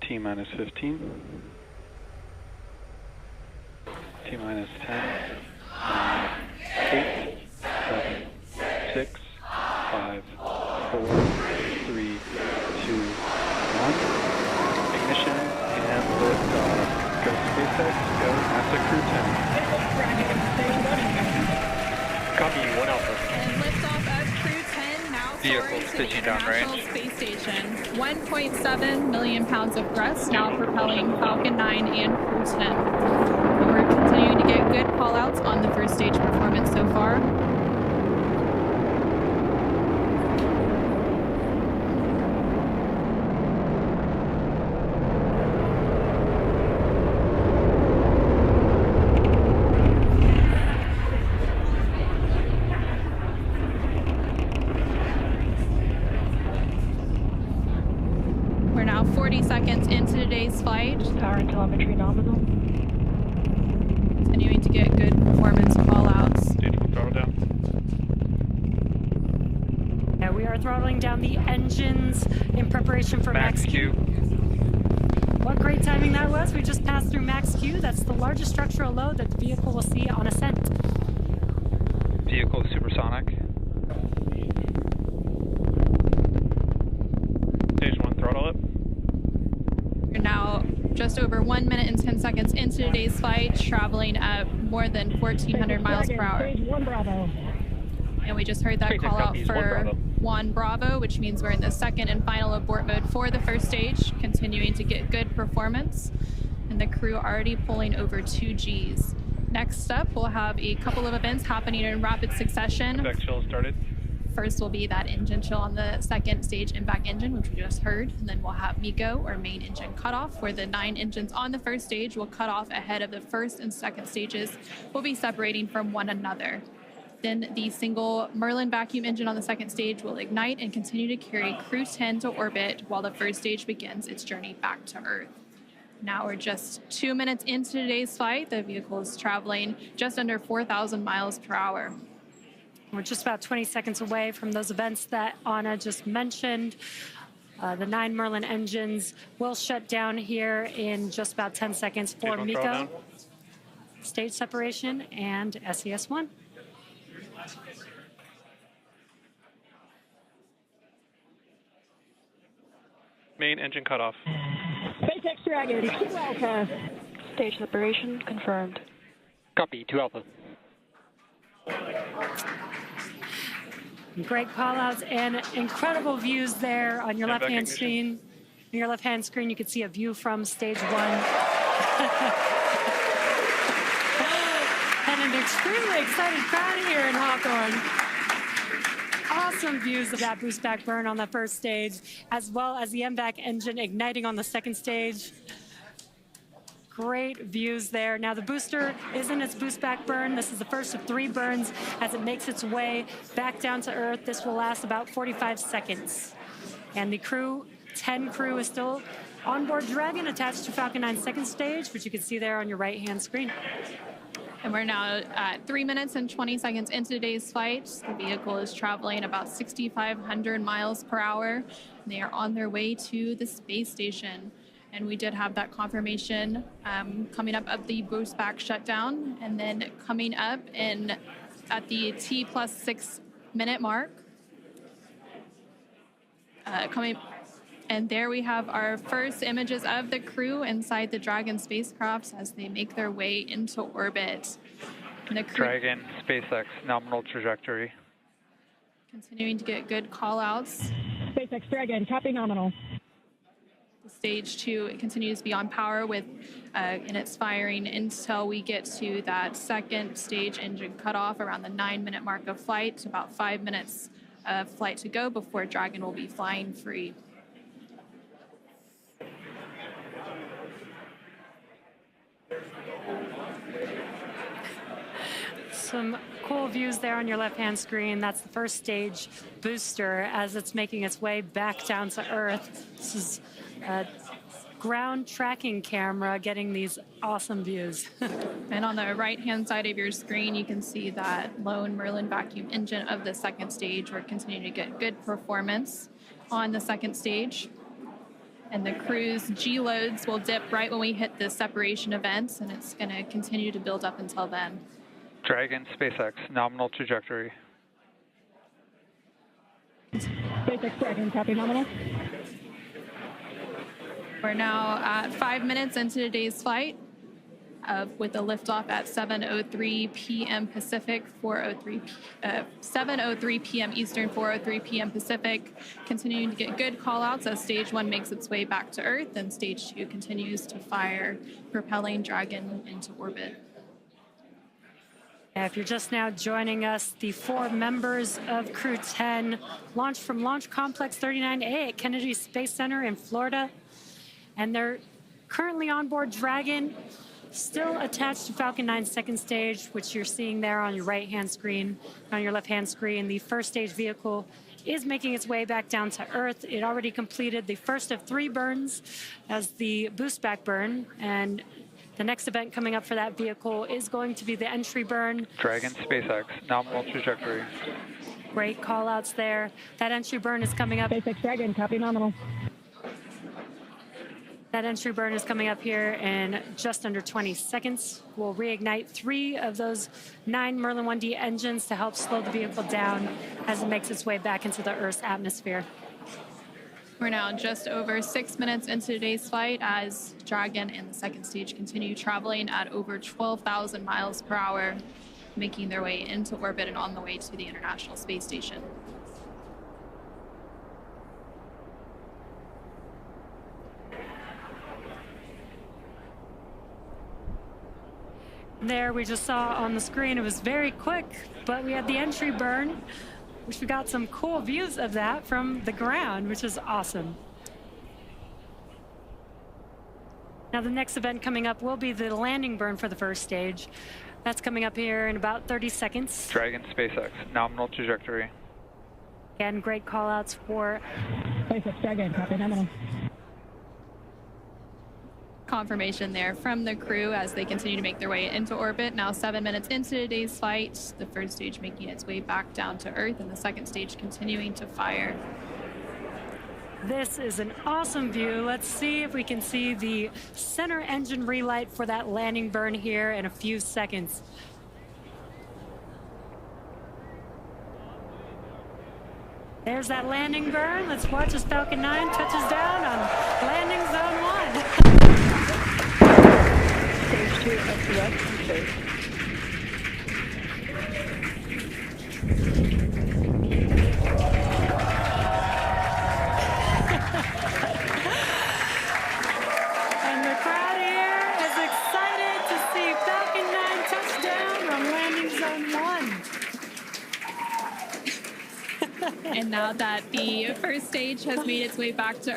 T-minus 15. T-minus 10. 8, 7, 6, 5, 4, 3, 2, 1. Ignition and liftoff. Go SpaceX, go NASA CREW-10. Copy, 1 Alpha. And liftoff of CREW-10 now soaring to the International Space Station. 1.7 million pounds of thrust now propelling Falcon 9 and CREW-10. And we're continuing to get good call-outs on the first stage performance so far. We're now 40 seconds into today's flight. Power and telemetry nominal. Continuing to get good performance call-outs. Throttle down. Yeah, we are throttling down the engines in preparation for Max Q. What great timing that was. We just passed through Max Q. That's the largest structural load that the vehicle will see on ascent. Vehicle supersonic. Stage 1, throttle up. We're now just over 1 minute and 10 seconds into today's flight, traveling at more than 1,400 miles per hour. Stage 1 Bravo. And we just heard that call out for 1 Bravo, which means we're in the second and final abort mode for the first stage, continuing to get good performance. And the crew already pulling over 2 Gs. Next up, we'll have a couple of events happening in rapid succession. Back chill started. First will be that engine chill on the second stage impact engine, which we just heard. And then we'll have MECO, or main engine cutoff, where the 9 engines on the first stage will cut off ahead of the first and second stages. Will be separating from one another. Then the single Merlin vacuum engine on the second stage will ignite and continue to carry CREW-10 to orbit while the first stage begins its journey back to Earth. Now we're just 2 minutes into today's flight. The vehicle is traveling just under 4,000 miles per hour. We're just about 20 seconds away from those events that Anna just mentioned. The 9 Merlin engines will shut down here in just about 10 seconds for MECO, stage separation, and SES-1. Main engine cutoff. SpaceX Dragon, 2 Alpha. Stage separation confirmed. Copy, 2 Alpha. Great call-outs and incredible views there on your left-hand screen. On your left-hand screen, you can see a view from stage 1. And an extremely excited crowd here in Hawthorne. Awesome views of that boost back burn on the first stage, as well as the MVAC engine igniting on the second stage. Great views there. Now the booster is in its boost back burn. This is the first of 3 burns as it makes its way back down to Earth. This will last about 45 seconds. And the CREW-10 crew is still on board Dragon, attached to Falcon 9's second stage, which you can see there on your right-hand screen. And we're now at 3 minutes and 20 seconds into today's flight. The vehicle is traveling about 6,500 miles per hour. And they are on their way to the space station. And we did have that confirmation coming up of the boost back shutdown. And then coming up at the T+6 minute mark. And there we have our first images of the crew inside the Dragon spacecraft as they make their way into orbit. And the crew Dragon, SpaceX, nominal trajectory. continuing to get good call-outs. SpaceX Dragon, copy nominal. Stage 2, it continues to be on power with in its firing until we get to that second stage engine cutoff around the 9-minute mark of flight. About 5 minutes of flight to go before Dragon will be flying free. Some cool views there on your left-hand screen. That's the first stage booster as it's making its way back down to Earth. This is a ground tracking camera getting these awesome views. And on the right-hand side of your screen, you can see that lone Merlin vacuum engine of the second stage. We're continuing to get good performance on the second stage. And the crew's G loads will dip right when we hit the separation events, and it's going to continue to build up until then. Dragon, SpaceX, nominal trajectory. SpaceX Dragon, copy nominal. We're now at 5 minutes into today's flight with a liftoff at 7:03 p.m. Pacific, 7:03 p.m. Eastern, 4:03 p.m. Pacific. Continuing to get good call-outs as Stage 1 makes its way back to Earth, and Stage 2 continues to fire, propelling Dragon into orbit. If you're just now joining us, the 4 members of CREW-10 launched from Launch Complex 39A at Kennedy Space Center in Florida, and they're currently on board Dragon, still attached to Falcon 9's second stage, which you're seeing there on your right-hand screen. On your left-hand screen, the first stage vehicle is making its way back down to Earth. It already completed the first of 3 burns as the boost back burn, and the next event coming up for that vehicle is going to be the entry burn. Dragon, SpaceX, nominal trajectory. Great call-outs there. That entry burn is coming up. SpaceX Dragon, copy nominal. That entry burn is coming up here in just under 20 seconds. We'll reignite 3 of those 9 Merlin 1D engines to help slow the vehicle down as it makes its way back into the Earth's atmosphere. We're now just over 6 minutes into today's flight as Dragon and the second stage continue traveling at over 12,000 miles per hour, making their way into orbit and on the way to the International Space Station. There, we just saw on the screen, it was very quick, but we had the entry burn, which we got some cool views of that from the ground, which is awesome. Now the next event coming up will be the landing burn for the first stage. That's coming up here in about 30 seconds. Dragon, SpaceX, nominal trajectory. Again, great call outs for SpaceX Dragon, copy nominal. Confirmation there from the crew as they continue to make their way into orbit. Now 7 minutes into today's flight, the first stage making its way back down to Earth and the second stage continuing to fire. This is an awesome view. Let's see if we can see the center engine relight for that landing burn here in a few seconds. There's that landing burn. Let's watch as Falcon 9 touches down on landing zone 1. Stage 2 SES complete. And the crowd here is excited to see Falcon 9 touch down on landing zone 1. And now that the first stage has made its way back to